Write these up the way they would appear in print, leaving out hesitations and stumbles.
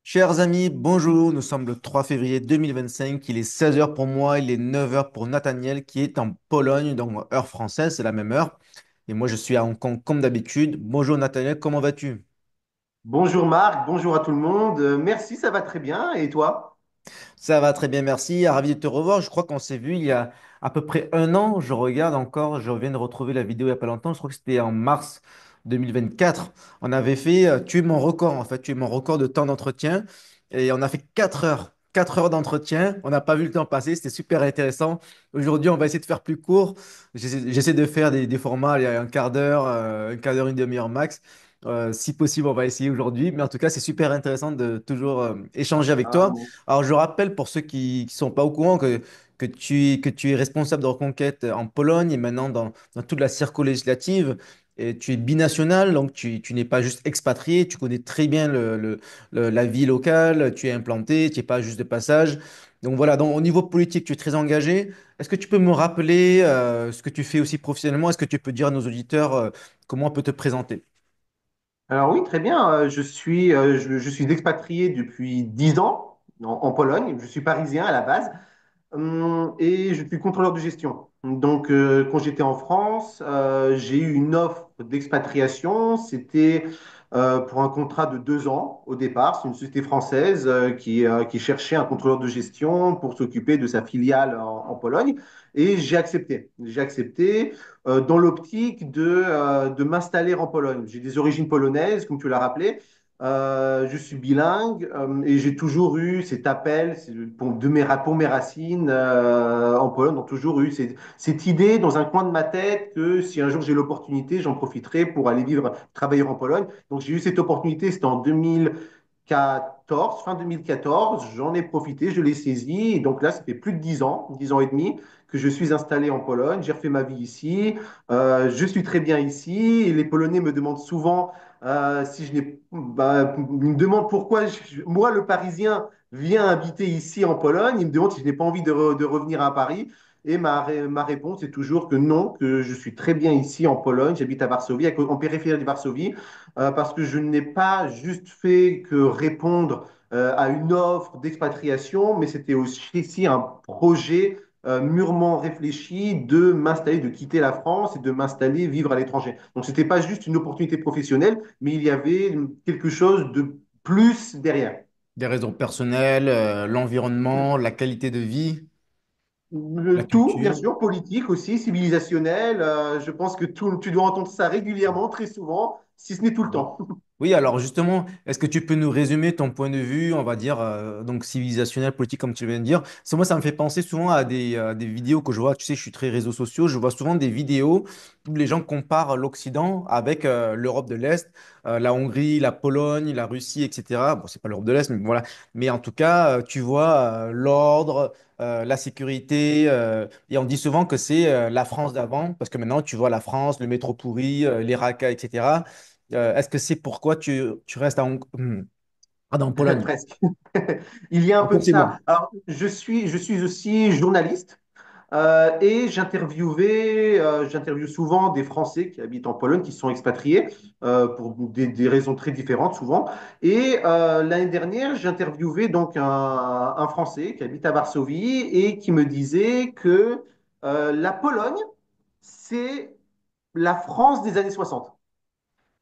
Chers amis, bonjour. Nous sommes le 3 février 2025. Il est 16 heures pour moi, il est 9 heures pour Nathaniel qui est en Pologne, donc heure française, c'est la même heure. Et moi, je suis à Hong Kong comme d'habitude. Bonjour Nathaniel, comment vas-tu? Bonjour Marc, bonjour à tout le monde. Merci, ça va très bien. Et toi? Ça va très bien, merci. Ravi de te revoir. Je crois qu'on s'est vu il y a à peu près un an. Je regarde encore, je viens de retrouver la vidéo il n'y a pas longtemps. Je crois que c'était en mars 2024. On avait fait, tu es mon record en fait, tu es mon record de temps d'entretien. Et on a fait 4 heures. 4 heures d'entretien. On n'a pas vu le temps passer. C'était super intéressant. Aujourd'hui, on va essayer de faire plus court. J'essaie de faire des formats, il y a un quart d'heure, une demi-heure max. Si possible, on va essayer aujourd'hui. Mais en tout cas, c'est super intéressant de toujours échanger avec Ah, toi. bon. Alors, je rappelle pour ceux qui ne sont pas au courant que tu es responsable de reconquête en Pologne et maintenant dans toute la circo législative. Et tu es binational, donc tu n'es pas juste expatrié, tu connais très bien la vie locale, tu es implanté, tu n'es pas juste de passage. Donc voilà, donc, au niveau politique, tu es très engagé. Est-ce que tu peux me rappeler ce que tu fais aussi professionnellement? Est-ce que tu peux dire à nos auditeurs comment on peut te présenter? Alors oui, très bien. Je suis expatrié depuis 10 ans en Pologne. Je suis parisien à la base. Et je suis contrôleur de gestion. Donc, quand j'étais en France, j'ai eu une offre d'expatriation. C'était pour un contrat de 2 ans au départ. C'est une société française qui cherchait un contrôleur de gestion pour s'occuper de sa filiale en Pologne. Et j'ai accepté. J'ai accepté dans l'optique de m'installer en Pologne. J'ai des origines polonaises, comme tu l'as rappelé. Je suis bilingue et j'ai toujours eu cet appel pour mes racines en Pologne, ont toujours eu cette idée dans un coin de ma tête que si un jour j'ai l'opportunité, j'en profiterai pour aller vivre, travailler en Pologne. Donc j'ai eu cette opportunité, c'était en 2014, fin 2014, j'en ai profité, je l'ai saisi. Et donc là, ça fait plus de 10 ans et demi que je suis installé en Pologne. J'ai refait ma vie ici. Je suis très bien ici. Et les Polonais me demandent souvent si je n'ai, bah, ils me demandent pourquoi moi, le Parisien, viens habiter ici en Pologne. Ils me demandent si je n'ai pas envie de revenir à Paris. Et ma réponse est toujours que non, que je suis très bien ici en Pologne. J'habite à Varsovie, en périphérie de Varsovie, parce que je n'ai pas juste fait que répondre à une offre d'expatriation, mais c'était aussi un projet mûrement réfléchi de m'installer, de quitter la France et de m'installer, vivre à l'étranger. Donc, c'était pas juste une opportunité professionnelle, mais il y avait quelque chose de plus derrière. Des raisons personnelles, l'environnement, la qualité de vie, la Tout, bien culture. sûr, politique aussi, civilisationnel. Je pense que tu dois entendre ça régulièrement, très souvent, si ce n'est tout le Oui. temps. Oui, alors justement, est-ce que tu peux nous résumer ton point de vue, on va dire, donc civilisationnel, politique, comme tu viens de dire? Parce que moi, ça me fait penser souvent à des vidéos que je vois. Tu sais, je suis très réseaux sociaux. Je vois souvent des vidéos où les gens comparent l'Occident avec l'Europe de l'Est, la Hongrie, la Pologne, la Russie, etc. Bon, c'est pas l'Europe de l'Est, mais voilà. Mais en tout cas, tu vois l'ordre, la sécurité. Et on dit souvent que c'est la France d'avant, parce que maintenant, tu vois la France, le métro pourri, les racailles, etc. Est-ce que c'est pourquoi tu restes en Pologne? Presque. Il y a un peu de Racontez-moi. ça. Alors, je suis aussi journaliste. Et j'interviewe souvent des Français qui habitent en Pologne, qui sont expatriés pour des raisons très différentes souvent. Et l'année dernière, j'interviewais donc un Français qui habite à Varsovie et qui me disait que la Pologne, c'est la France des années 60.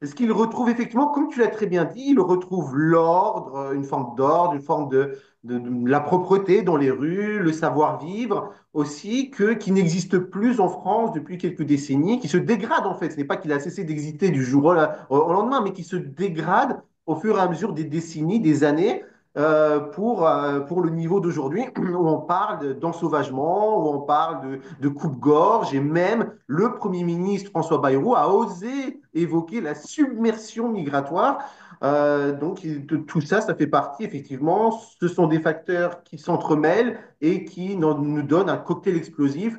Est-ce qu'il retrouve effectivement, comme tu l'as très bien dit, il retrouve l'ordre, une forme d'ordre, une forme de la propreté dans les rues, le savoir-vivre aussi, qui n'existe plus en France depuis quelques décennies, qui se dégrade en fait. Ce n'est pas qu'il a cessé d'exister du jour au lendemain, mais qui se dégrade au fur et à mesure des décennies, des années, pour le niveau d'aujourd'hui, où on parle d'ensauvagement, où on parle de coupe-gorge, et même le Premier ministre François Bayrou a osé évoquer la submersion migratoire. Donc tout ça, ça fait partie, effectivement, ce sont des facteurs qui s'entremêlent et qui nous donnent un cocktail explosif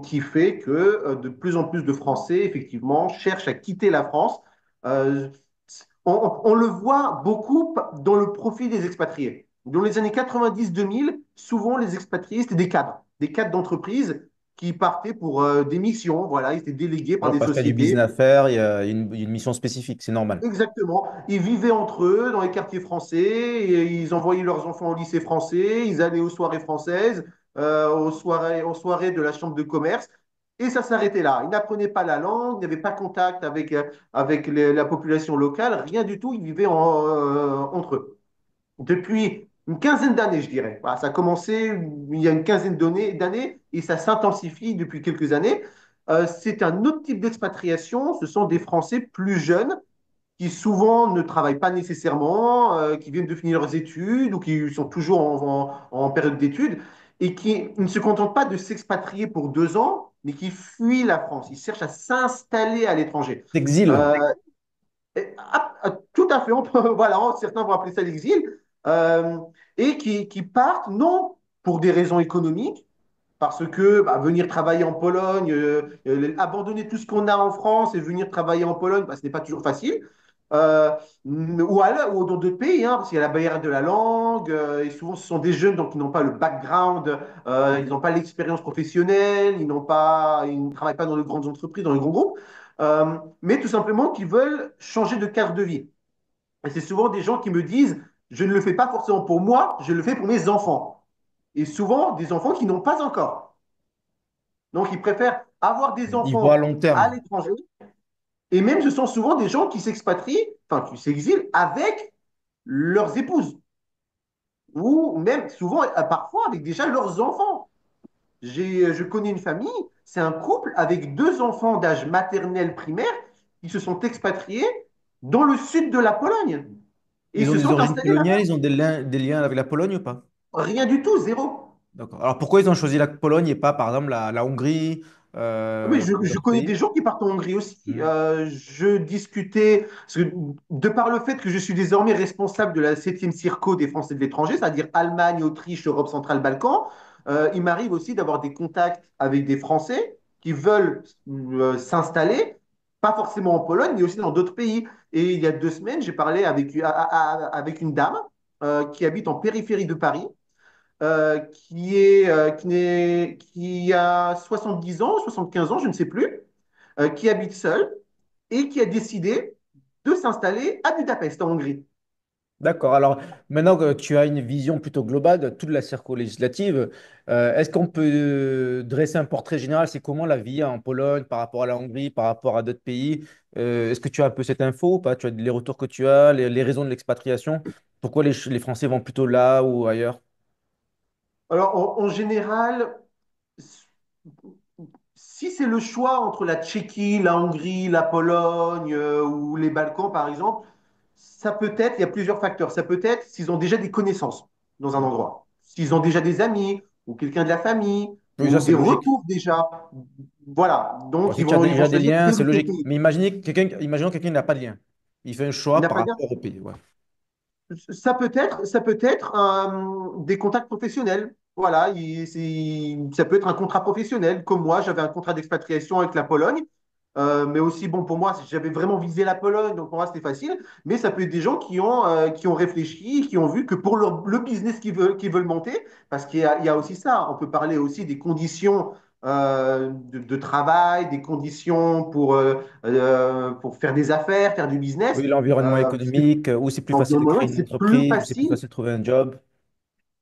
qui fait que de plus en plus de Français, effectivement, cherchent à quitter la France. Euh, on le voit beaucoup dans le profil des expatriés. Dans les années 90-2000, souvent les expatriés, c'était des cadres d'entreprise qui partaient pour des missions. Voilà, ils étaient délégués par Alors, des parce qu'il y a du sociétés. business à faire, il y a une mission spécifique, c'est normal. Exactement. Ils vivaient entre eux dans les quartiers français, et ils envoyaient leurs enfants au lycée français, ils allaient aux soirées françaises, aux soirées de la chambre de commerce, et ça s'arrêtait là. Ils n'apprenaient pas la langue, ils n'avaient pas contact avec la population locale, rien du tout, ils vivaient entre eux. Depuis une quinzaine d'années, je dirais. Voilà, ça a commencé il y a une quinzaine d'années et ça s'intensifie depuis quelques années. C'est un autre type d'expatriation, ce sont des Français plus jeunes qui souvent ne travaillent pas nécessairement, qui viennent de finir leurs études ou qui sont toujours en période d'études et qui ne se contentent pas de s'expatrier pour 2 ans, mais qui fuient la France. Ils cherchent à s'installer à l'étranger. Exil. Euh, Tout à fait, voilà, certains vont appeler ça l'exil, euh, et qui partent non pour des raisons économiques, parce que bah, venir travailler en Pologne, abandonner tout ce qu'on a en France et venir travailler en Pologne, bah, ce n'est pas toujours facile. Euh, ou dans d'autres pays, hein, parce qu'il y a la barrière de la langue, et souvent ce sont des jeunes donc, qui n'ont pas le background, ils n'ont pas l'expérience professionnelle, ils ne travaillent pas dans de grandes entreprises, dans les grands groupes, mais tout simplement qui veulent changer de cadre de vie. Et c'est souvent des gens qui me disent, je ne le fais pas forcément pour moi, je le fais pour mes enfants. Et souvent des enfants qui n'ont pas encore. Donc, ils préfèrent avoir des Il voit à enfants long à terme. l'étranger. Et même, ce sont souvent des gens qui s'expatrient, enfin, qui s'exilent avec leurs épouses. Ou même, souvent, parfois, avec déjà leurs enfants. Je connais une famille, c'est un couple avec 2 enfants d'âge maternel primaire qui se sont expatriés dans le sud de la Pologne. Et ils Ils ont se des sont origines installés coloniales, là-bas. ils ont des liens avec la Pologne ou pas? Rien du tout, zéro. D'accord. Alors pourquoi ils ont choisi la Pologne et pas, par exemple, la Hongrie Oui, ou je d'autres connais pays? des gens qui partent en Hongrie aussi. Hmm. Je discutais, parce que de par le fait que je suis désormais responsable de la septième Circo des Français de l'étranger, c'est-à-dire Allemagne, Autriche, Europe centrale, Balkans, il m'arrive aussi d'avoir des contacts avec des Français qui veulent s'installer, pas forcément en Pologne, mais aussi dans d'autres pays. Et il y a 2 semaines, j'ai parlé avec une dame qui habite en périphérie de Paris, qui a 70 ans, 75 ans, je ne sais plus, qui habite seule et qui a décidé de s'installer à Budapest, en Hongrie. D'accord. Alors maintenant que tu as une vision plutôt globale de toute la circo législative, est-ce qu'on peut dresser un portrait général? C'est comment la vie en Pologne par rapport à la Hongrie, par rapport à d'autres pays? Est-ce que tu as un peu cette info ou pas? Tu as les retours que tu as, les raisons de l'expatriation? Pourquoi les Français vont plutôt là ou ailleurs? Alors, en général, si c'est le choix entre la Tchéquie, la Hongrie, la Pologne ou les Balkans, par exemple, ça peut être, il y a plusieurs facteurs. Ça peut être s'ils ont déjà des connaissances dans un endroit, s'ils ont déjà des amis ou quelqu'un de la famille Oui, ça ou c'est des logique. retours déjà. Voilà, Bon, donc si ils tu as vont, ils vont déjà des choisir liens, tel c'est ou tel logique. pays. Mais imaginons quelqu'un qui n'a pas de lien. Il fait un Il choix n'a par pas bien. rapport au pays. Ouais. Ça peut être des contacts professionnels. Voilà, ça peut être un contrat professionnel. Comme moi, j'avais un contrat d'expatriation avec la Pologne. Mais aussi, bon, pour moi, j'avais vraiment visé la Pologne, donc pour moi, c'était facile. Mais ça peut être des gens qui ont réfléchi, qui ont vu que pour le business qu'ils veulent monter, parce qu'il y a aussi ça, on peut parler aussi des conditions de travail, des conditions pour faire des affaires, faire du business. Oui, l'environnement Parce que économique, où c'est plus facile de l'environnement, créer une c'est plus entreprise, où c'est plus facile facile de trouver un job.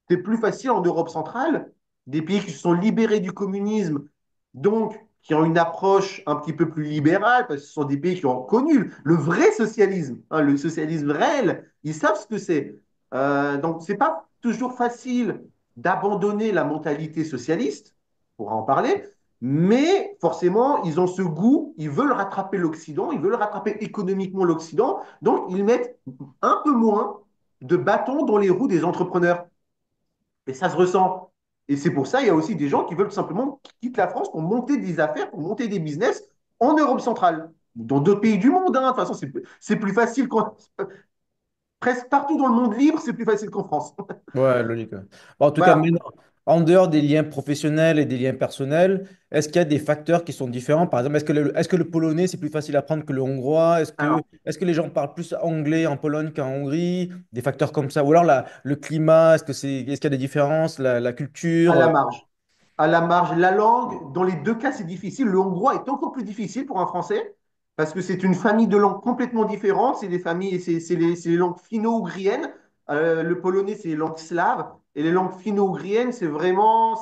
c'est plus facile en Europe centrale, des pays qui se sont libérés du communisme, donc qui ont une approche un petit peu plus libérale, parce que ce sont des pays qui ont connu le vrai socialisme, hein, le socialisme réel. Ils savent ce que c'est. Donc, c'est pas toujours facile d'abandonner la mentalité socialiste, on pourra en parler, mais forcément, ils ont ce goût, ils veulent rattraper l'Occident, ils veulent rattraper économiquement l'Occident, donc ils mettent un peu moins de bâtons dans les roues des entrepreneurs. Et ça se ressent. Et c'est pour ça, il y a aussi des gens qui veulent tout simplement quitter la France pour monter des affaires, pour monter des business en Europe centrale, ou dans d'autres pays du monde. Hein. De toute façon, c'est plus facile presque partout dans le monde libre, c'est plus facile qu'en France. Ouais, logique. Ouais. Bon, en tout cas, Voilà. maintenant, en dehors des liens professionnels et des liens personnels, est-ce qu'il y a des facteurs qui sont différents? Par exemple, est-ce que le polonais, c'est plus facile à apprendre que le hongrois? Est-ce que, Alors, est-ce que les gens parlent plus anglais en Pologne qu'en Hongrie? Des facteurs comme ça. Ou alors le climat, est-ce qu'il y a des différences? La à culture? la marge. à la marge. La langue, dans les deux cas, c'est difficile. Le hongrois est encore plus difficile pour un Français parce que c'est une famille de langues complètement différentes. C'est des familles, c'est les langues finno-ougriennes. Le polonais, c'est les langues slaves. Et les langues finno-ougriennes, c'est vraiment,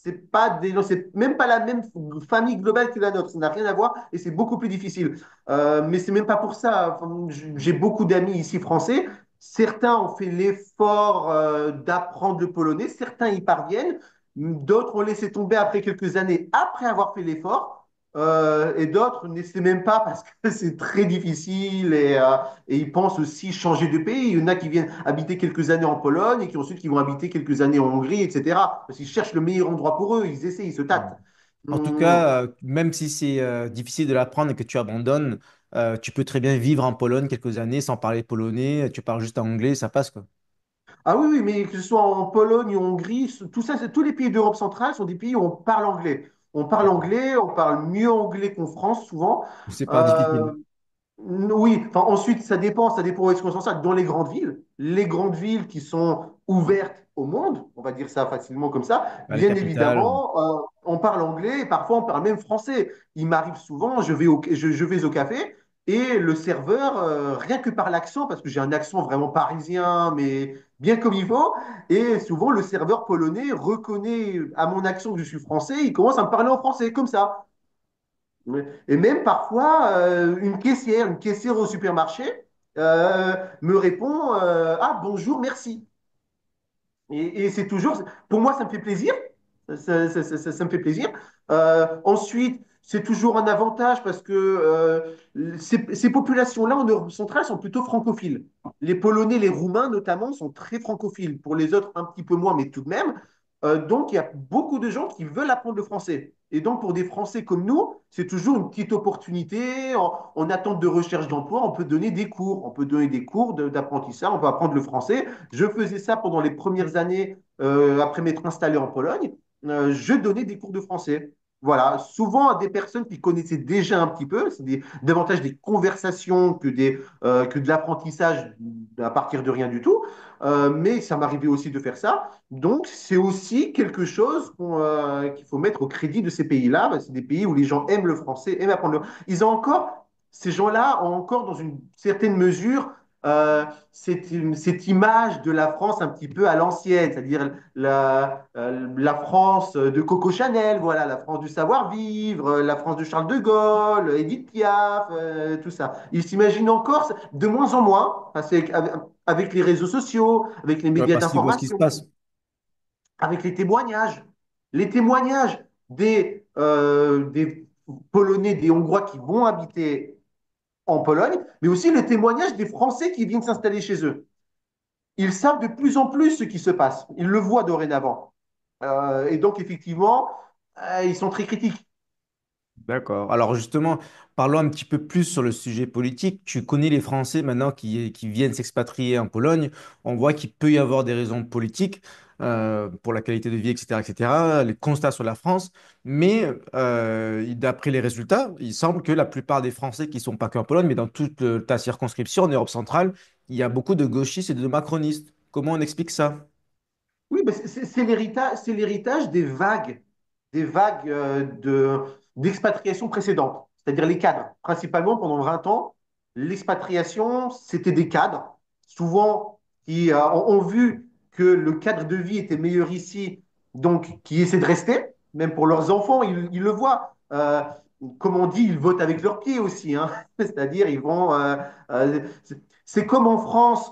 c'est pas des, c'est même pas la même famille globale que la nôtre. Ça n'a rien à voir et c'est beaucoup plus difficile. Mais c'est même pas pour ça. Enfin, j'ai beaucoup d'amis ici français. Certains ont fait l'effort d'apprendre le polonais, certains y parviennent, d'autres ont laissé tomber après quelques années, après avoir fait l'effort, et d'autres n'essaient même pas parce que c'est très difficile et ils pensent aussi changer de pays. Il y en a qui viennent habiter quelques années en Pologne et qui ensuite qui vont habiter quelques années en Hongrie, etc. Parce qu'ils cherchent le meilleur endroit pour eux, ils essaient, ils se tâtent. En tout Hum, cas, même si c'est difficile de l'apprendre et que tu abandonnes, tu peux très bien vivre en Pologne quelques années sans parler polonais, tu parles juste anglais, ça passe quoi. Ah oui, oui, mais que ce soit en Pologne ou en Hongrie, tout ça, tous les pays d'Europe centrale sont des pays où on parle anglais. D'accord. On parle mieux anglais qu'en France souvent. C'est pas difficile. Euh, oui, enfin, ensuite, ça dépend où est-ce qu'on s'en sort. Dans les grandes villes qui sont ouvertes au monde, on va dire ça facilement comme ça, Bah, les bien capitales. évidemment, on parle anglais et parfois on parle même français. Il m'arrive souvent, je vais au café et le serveur, rien que par l'accent, parce que j'ai un accent vraiment parisien, mais bien comme il faut, et souvent le serveur polonais reconnaît à mon accent que je suis français, il commence à me parler en français, comme ça. Et même parfois, une caissière au supermarché me répond ah, bonjour, merci. Et c'est toujours, pour moi, ça me fait plaisir. Ça me fait plaisir. Ensuite, c'est toujours un avantage parce que ces populations-là en Europe centrale sont plutôt francophiles. Les Polonais, les Roumains notamment, sont très francophiles. Pour les autres, un petit peu moins, mais tout de même. Donc, il y a beaucoup de gens qui veulent apprendre le français. Et donc, pour des Français comme nous, c'est toujours une petite opportunité. En attente de recherche d'emploi, on peut donner des cours. On peut donner des cours d'apprentissage, on peut apprendre le français. Je faisais ça pendant les premières années après m'être installé en Pologne. Je donnais des cours de français. Voilà, souvent à des personnes qui connaissaient déjà un petit peu, c'est davantage des conversations que de l'apprentissage à partir de rien du tout. Mais ça m'arrivait aussi de faire ça. Donc, c'est aussi quelque chose qu'il faut mettre au crédit de ces pays-là. C'est des pays où les gens aiment le français, aiment apprendre le. Ils ont encore, ces gens-là ont encore, dans une certaine mesure, cette image de la France un petit peu à l'ancienne, c'est-à-dire la France de Coco Chanel, voilà, la France du savoir-vivre, la France de Charles de Gaulle, Edith Piaf, tout ça. Ils s'imaginent encore, de moins en moins, parce avec les réseaux sociaux, avec les Ouais, médias parce qu'ils voient ce qui se d'information, passe. avec les témoignages des Polonais, des Hongrois qui vont habiter en Pologne, mais aussi les témoignages des Français qui viennent s'installer chez eux. Ils savent de plus en plus ce qui se passe. Ils le voient dorénavant. Et donc, effectivement, ils sont très critiques. D'accord. Alors justement, parlons un petit peu plus sur le sujet politique. Tu connais les Français maintenant qui viennent s'expatrier en Pologne. On voit qu'il peut y avoir des raisons politiques pour la qualité de vie, etc., etc., les constats sur la France. Mais d'après les résultats, il semble que la plupart des Français qui ne sont pas qu'en Pologne, mais dans toute ta circonscription en Europe centrale, il y a beaucoup de gauchistes et de macronistes. Comment on explique ça? Oui, mais c'est l'héritage des vagues d'expatriation précédentes, c'est-à-dire les cadres. Principalement, pendant 20 ans, l'expatriation, c'était des cadres, souvent qui ont vu que le cadre de vie était meilleur ici, donc qui essaient de rester, même pour leurs enfants, ils le voient. Comme on dit, ils votent avec leurs pieds aussi, hein. C'est-à-dire, ils vont. C'est comme en France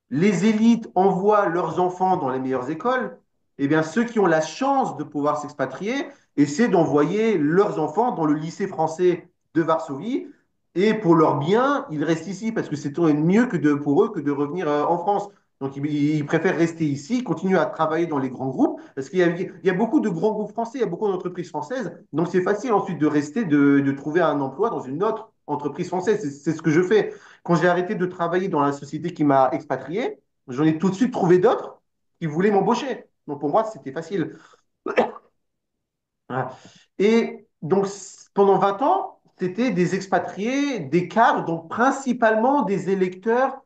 les élites envoient leurs enfants dans les meilleures écoles, eh bien, ceux qui ont la chance de pouvoir s'expatrier essaient d'envoyer leurs enfants dans le lycée français de Varsovie. Et pour leur bien, ils restent ici parce que c'est mieux pour eux que de revenir en France. Donc, ils préfèrent rester ici, continuer à travailler dans les grands groupes, parce il y a beaucoup de grands groupes français, il y a beaucoup d'entreprises françaises. Donc, c'est facile ensuite de rester, de trouver un emploi dans une autre entreprise française. C'est ce que je fais. Quand j'ai arrêté de travailler dans la société qui m'a expatrié, j'en ai tout de suite trouvé d'autres qui voulaient m'embaucher. Donc pour moi, c'était facile. Et donc pendant 20 ans, c'était des expatriés, des cadres, donc principalement des électeurs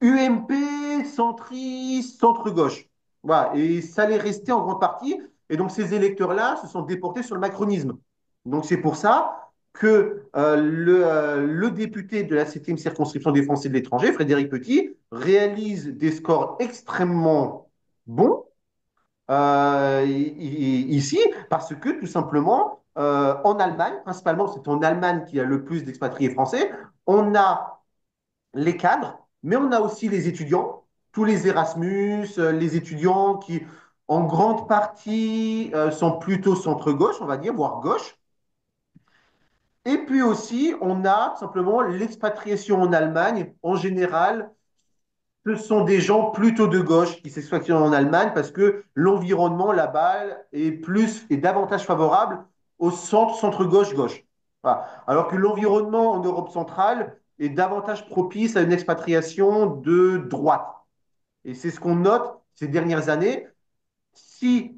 UMP, centristes, centre-gauche. Voilà. Et ça allait rester en grande partie. Et donc, ces électeurs-là se sont déportés sur le macronisme. Donc, c'est pour ça que le député de la 7e circonscription des Français de l'étranger, Frédéric Petit, réalise des scores extrêmement bons ici, parce que tout simplement, en Allemagne, principalement, c'est en Allemagne qu'il y a le plus d'expatriés français, on a les cadres, mais on a aussi les étudiants, tous les Erasmus, les étudiants qui, en grande partie, sont plutôt centre-gauche, on va dire, voire gauche. Et puis aussi, on a tout simplement l'expatriation en Allemagne. En général, ce sont des gens plutôt de gauche qui s'expatrient en Allemagne parce que l'environnement là-bas est davantage favorable au centre-gauche-gauche. Voilà. Alors que l'environnement en Europe centrale est davantage propice à une expatriation de droite. Et c'est ce qu'on note ces dernières années. Si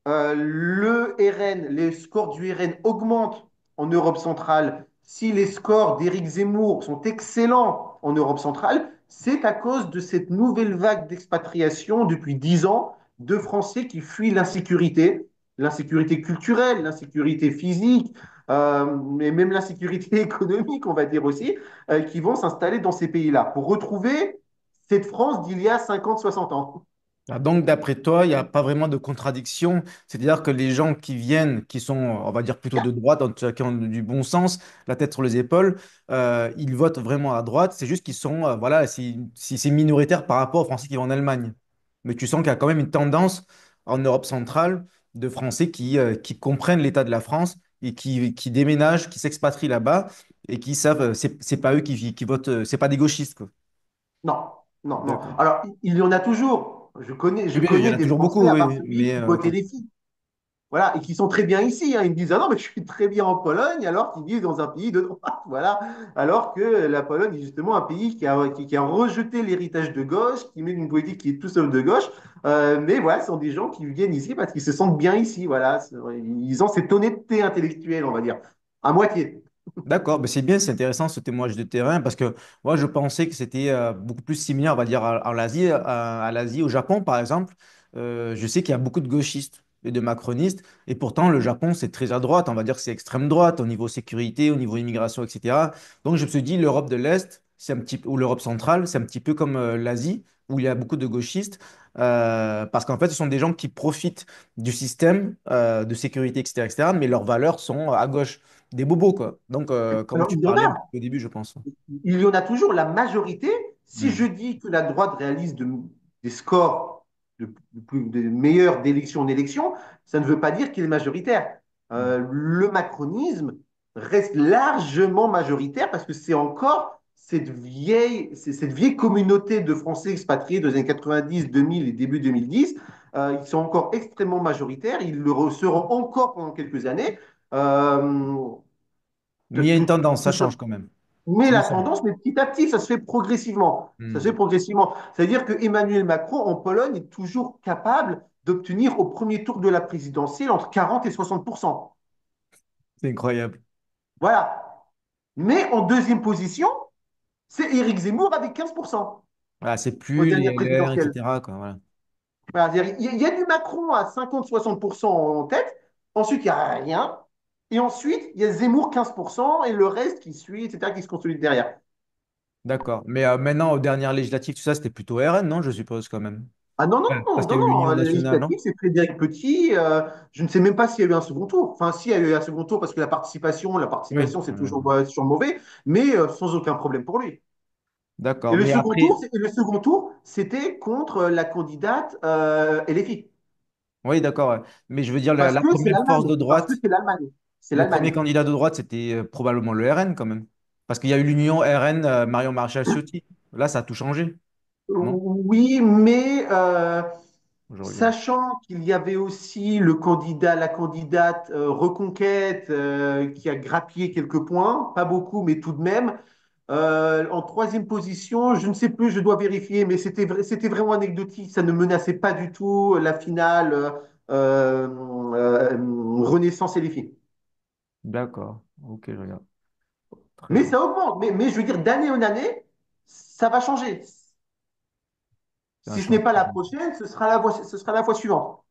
les scores du RN augmentent en Europe centrale, si les scores d'Éric Zemmour sont excellents en Europe centrale, c'est à cause de cette nouvelle vague d'expatriation depuis 10 ans de Français qui fuient l'insécurité culturelle, l'insécurité physique, mais même l'insécurité économique, on va dire aussi, qui vont s'installer dans ces pays-là pour retrouver cette France d'il y a 50, 60 ans. Ah, donc, d'après toi, il n'y a pas vraiment de contradiction. C'est-à-dire que les gens qui viennent, qui sont, on va dire, plutôt de droite, en tout cas qui ont du bon sens, la tête sur les épaules, ils votent vraiment à droite. C'est juste qu'ils sont, voilà, si c'est minoritaire par rapport aux Français qui vont en Allemagne. Mais tu sens qu'il y a quand même une tendance en Europe centrale de Français qui comprennent l'état de la France et qui déménagent, qui s'expatrient là-bas et qui savent, c'est pas eux qui votent, c'est pas des gauchistes, quoi. Non, non, non. D'accord. Alors, il y en a toujours. Je Oui, bien, il y connais en a des toujours Français beaucoup, à oui, Varsovie mais qui ok. votaient les filles. Voilà, et qui sont très bien ici, hein. Ils me disent, ah non, mais je suis très bien en Pologne, alors qu'ils vivent dans un pays de droite. Voilà. Alors que la Pologne est justement un pays qui a rejeté l'héritage de gauche, qui mène une politique qui est tout sauf de gauche. Mais voilà, ce sont des gens qui viennent ici parce qu'ils se sentent bien ici. Voilà. Ils ont cette honnêteté intellectuelle, on va dire. À moitié. D'accord, ben c'est bien, c'est intéressant ce témoignage de terrain parce que moi je pensais que c'était beaucoup plus similaire, on va dire, à l'Asie, à l'Asie, au Japon par exemple. Je sais qu'il y a beaucoup de gauchistes et de macronistes et pourtant le Japon c'est très à droite, on va dire que c'est extrême droite au niveau sécurité, au niveau immigration, etc. Donc je me suis dit l'Europe de l'Est, c'est un petit peu, ou l'Europe centrale, c'est un petit peu comme l'Asie où il y a beaucoup de gauchistes parce qu'en fait ce sont des gens qui profitent du système de sécurité, etc., etc., mais leurs valeurs sont à gauche. Des bobos, quoi. Donc, comme Alors, tu il y en parlais un a. petit peu au début, je pense. Il y en a toujours la majorité. Si Hmm. je dis que la droite réalise des scores de meilleurs d'élection en élection, ça ne veut pas dire qu'il est majoritaire. Hmm. Le macronisme reste largement majoritaire parce que c'est encore cette vieille communauté de Français expatriés des années 90, 2000 et début 2010. Ils sont encore extrêmement majoritaires. Ils le seront encore pendant quelques années. Euh, Mais il y a une tout, tendance, ça tout, change quand même. mais Tu le la sens. tendance, mais petit à petit, ça se fait progressivement. Ça se fait Hmm. progressivement. C'est-à-dire que Emmanuel Macron, en Pologne, est toujours capable d'obtenir au premier tour de la présidentielle entre 40 et 60%. C'est incroyable. Voilà. Mais en deuxième position, c'est Éric Zemmour avec 15% Ah, c'est aux plus les dernières LR, présidentielles. etc., quoi, voilà. Voilà, il y a du Macron à 50-60% en tête. Ensuite, il n'y a rien. Et ensuite, il y a Zemmour 15% et le reste qui suit, etc., qui se consolide derrière. D'accord. Mais maintenant, aux dernières législatives, tout ça, c'était plutôt RN, non, je suppose, quand même. Ah non, non, Ouais, non, parce qu'il non, y a eu non. l'Union La nationale, non? législative, c'est Frédéric Petit. Je ne sais même pas s'il y a eu un second tour. Enfin, si, il y a eu un second tour parce que la Oui. participation, c'est toujours mauvais, mais sans aucun problème pour lui. Et D'accord. Mais après, le second tour, c'était contre la candidate LFI. oui, d'accord, ouais. Mais je veux dire, Parce la que c'est première force l'Allemagne. de Parce que droite, c'est l'Allemagne. C'est le premier l'Allemagne. candidat de droite, c'était probablement le RN, quand même. Parce qu'il y a eu l'Union RN, Marion Maréchal-Ciotti. Là, ça a tout changé, non? Oui, mais Je regarde. sachant qu'il y avait aussi la candidate Reconquête qui a grappillé quelques points, pas beaucoup, mais tout de même. En troisième position, je ne sais plus, je dois vérifier, mais c'était vraiment anecdotique. Ça ne menaçait pas du tout la finale Renaissance et les filles. D'accord. Ok, je regarde. Très Mais bien. ça augmente. Mais je veux dire, d'année en année, ça va changer. C'est un Si ce n'est champ. pas la prochaine, ce sera la fois suivante.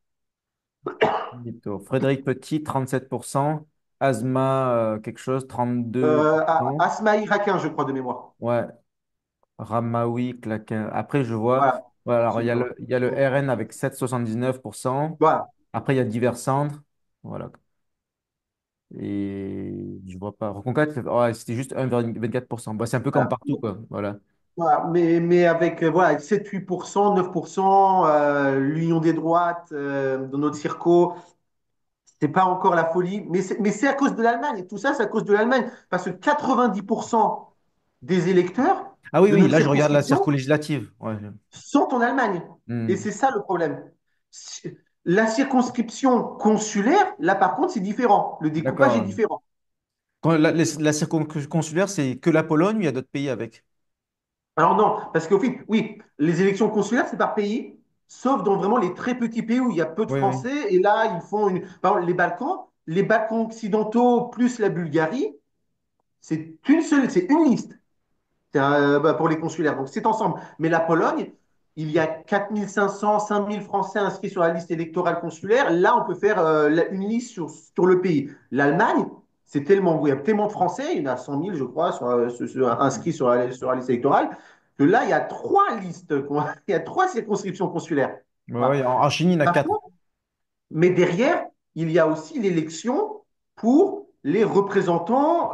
Mytho. Frédéric Petit, 37%. Asma, quelque chose, 32%. Asmaï Raquin, je crois, de mémoire. Ouais, Ramawi, Claquin. Après, je vois. Voilà. Voilà, alors, Celui-là. il y a le RN avec 7,79%. Voilà. Après, il y a divers centres. Voilà. Et je vois pas. Reconquête, ouais, c'était juste 1,24%. Bah, c'est un peu comme Voilà. partout, quoi. Voilà. Voilà. Mais avec voilà, 7-8%, 9%, l'union des droites dans notre circo, c'est pas encore la folie. Mais c'est à cause de l'Allemagne. Et tout ça, c'est à cause de l'Allemagne. Parce que 90% des électeurs Ah oui, de oui, notre là, je regarde la circonscription circo législative. Ouais. sont en Allemagne. Et Hmm. c'est ça le problème. La circonscription consulaire, là par contre, c'est différent. Le découpage est D'accord. différent. La circonsulaire, c'est que la Pologne ou il y a d'autres pays avec? Alors non, parce qu'au fait, oui, les élections consulaires, c'est par pays, sauf dans vraiment les très petits pays où il y a peu de Oui, oui. Français. Et là, ils font une. Par exemple, les Balkans occidentaux plus la Bulgarie, c'est une liste. Bah, pour les consulaires. Donc c'est ensemble. Mais la Pologne, il y a 4500, 5000 Français inscrits sur la liste électorale consulaire. Là, on peut faire une liste sur le pays. L'Allemagne, c'est tellement, il y a tellement de Français, il y en a 100 000, je crois, inscrits sur la liste électorale, que là, il y a trois listes, quoi. Il y a trois circonscriptions consulaires. Ouais, Voilà. ouais, en Chine, il y en a Par quatre. contre, mais derrière, il y a aussi l'élection pour les représentants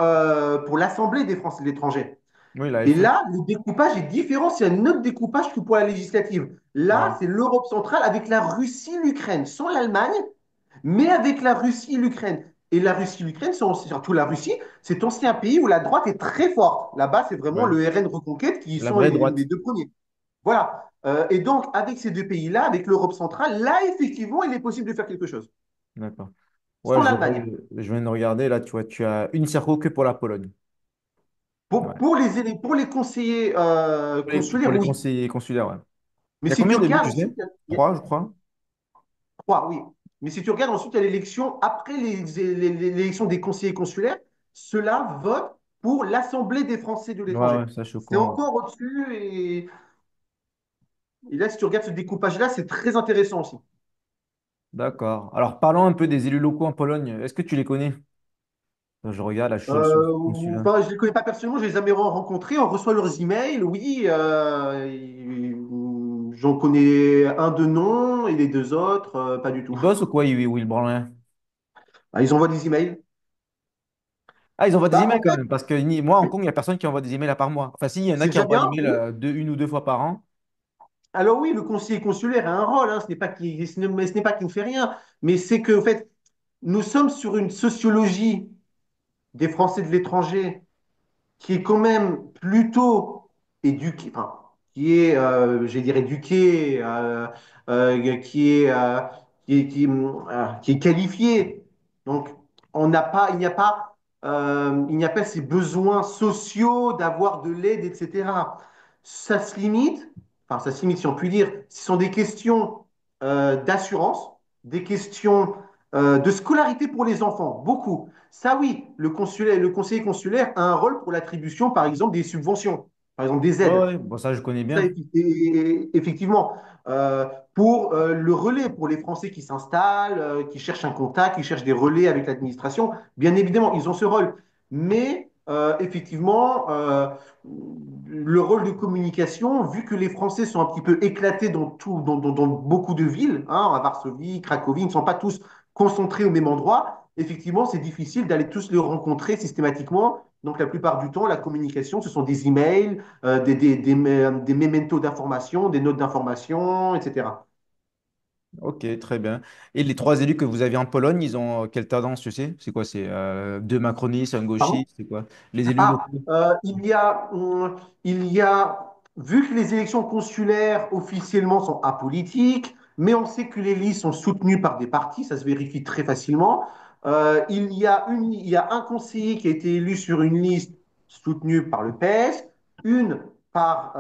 pour l'Assemblée des Français de l'étranger. Oui, la Et FE. là, le découpage est différent. C'est un autre découpage que pour la législative. Là, Ouais, c'est l'Europe centrale avec la Russie, l'Ukraine, sans l'Allemagne, mais avec la Russie et l'Ukraine. Et la Russie et l'Ukraine, surtout la Russie, c'est aussi un pays où la droite est très forte. Là-bas, c'est vraiment ouais. le RN Reconquête qui La sont vraie les droite. deux premiers. Voilà. Et donc, avec ces deux pays-là, avec l'Europe centrale, là, effectivement, il est possible de faire quelque chose. D'accord. Ouais, Sans l'Allemagne. je viens de regarder. Là, tu vois, tu as une circo que pour la Pologne. Pour, Ouais. pour, les, pour les conseillers Pour consulaires, les oui. conseillers consulaires, ouais. Mais Il y a si tu combien d'élus, regardes tu sais? ensuite, Trois, je crois. trois, oui. Mais si tu regardes ensuite, il y a l'élection, après l'élection des conseillers consulaires, ceux-là votent pour l'Assemblée des Français de Ouais, l'étranger. ouais, ça, je suis au C'est courant. encore au-dessus. Et là, si tu regardes ce découpage-là, c'est très intéressant aussi. D'accord. Alors, parlons un peu des élus locaux en Pologne. Est-ce que tu les connais? Je regarde, là, je suis sur le site consulat. Enfin, je ne les connais pas personnellement, je les ai jamais rencontrés. On reçoit leurs emails, oui. J'en connais un de nom et les deux autres, pas du tout. Ils bossent ou quoi, Will Brandlin? Ah, ils envoient des emails. Ah, ils envoient des Bah, emails en quand fait, même, parce que moi, à Hong Kong, il n'y a personne qui envoie des emails à part moi. Enfin, si, il y en a c'est qui déjà envoient bien, l'email oui. une ou deux fois par an. Alors oui, le conseiller consulaire a un rôle, hein, ce n'est pas qu'il ne fait rien, mais c'est que, en fait, nous sommes sur une sociologie des Français de l'étranger qui est quand même plutôt éduquée, enfin, qui est, je dirais, éduquée, qui est qualifiée. Donc, il n'y a pas ces besoins sociaux d'avoir de l'aide, etc. Ça se limite, enfin, ça se limite si on peut dire, ce sont des questions d'assurance, des questions de scolarité pour les enfants, beaucoup. Ça, oui, le conseiller consulaire a un rôle pour l'attribution, par exemple, des subventions, par exemple, des Ouais, aides. ouais, bon, ça, je connais Ça, bien. effectivement, pour le relais, pour les Français qui s'installent, qui cherchent un contact, qui cherchent des relais avec l'administration, bien évidemment, ils ont ce rôle. Mais effectivement, le rôle de communication, vu que les Français sont un petit peu éclatés dans beaucoup de villes, hein, à Varsovie, Cracovie, ils ne sont pas tous concentrés au même endroit, effectivement, c'est difficile d'aller tous les rencontrer systématiquement. Donc, la plupart du temps, la communication, ce sont des emails, des mémentos d'information, des notes d'information, etc. Ok, très bien. Et les trois élus que vous avez en Pologne, ils ont quelle tendance, tu sais? C'est quoi? C'est deux macronistes, un Pardon? gauchiste, c'est quoi? Les élus Ah, locaux? vu que les élections consulaires officiellement sont apolitiques, mais on sait que les listes sont soutenues par des partis, ça se vérifie très facilement. Il y a un conseiller qui a été élu sur une liste soutenue par le PS, une par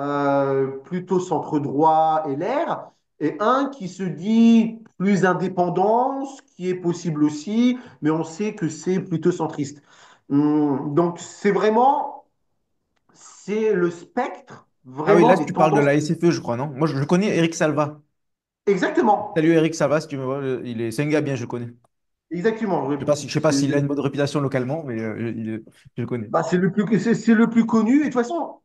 plutôt centre-droit et l'air, et un qui se dit plus indépendant, ce qui est possible aussi, mais on sait que c'est plutôt centriste. Donc, c'est le spectre Ah oui, vraiment là, des tu parles de tendances. la SFE, je crois, non? Moi, je connais Eric Salva. Exactement. Salut Eric, ça va si tu me vois, c'est un gars bien, je le connais. Exactement. Je sais pas s'il a une bonne réputation localement, mais je le connais. Bah, c'est le plus connu. Et de toute façon,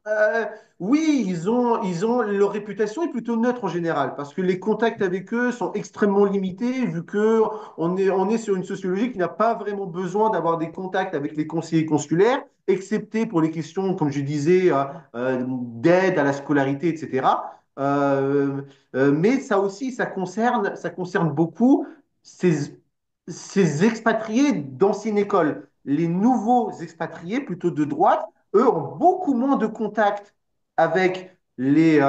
oui, leur réputation est plutôt neutre en général, parce que les contacts avec eux sont extrêmement limités, vu que on est sur une sociologie qui n'a pas vraiment besoin d'avoir des contacts avec les conseillers consulaires, excepté pour les questions, comme je disais, d'aide à la scolarité, etc. Euh, mais ça aussi, ça concerne beaucoup ces, ces expatriés d'anciennes écoles. Les nouveaux expatriés, plutôt de droite, eux ont beaucoup moins de contact avec les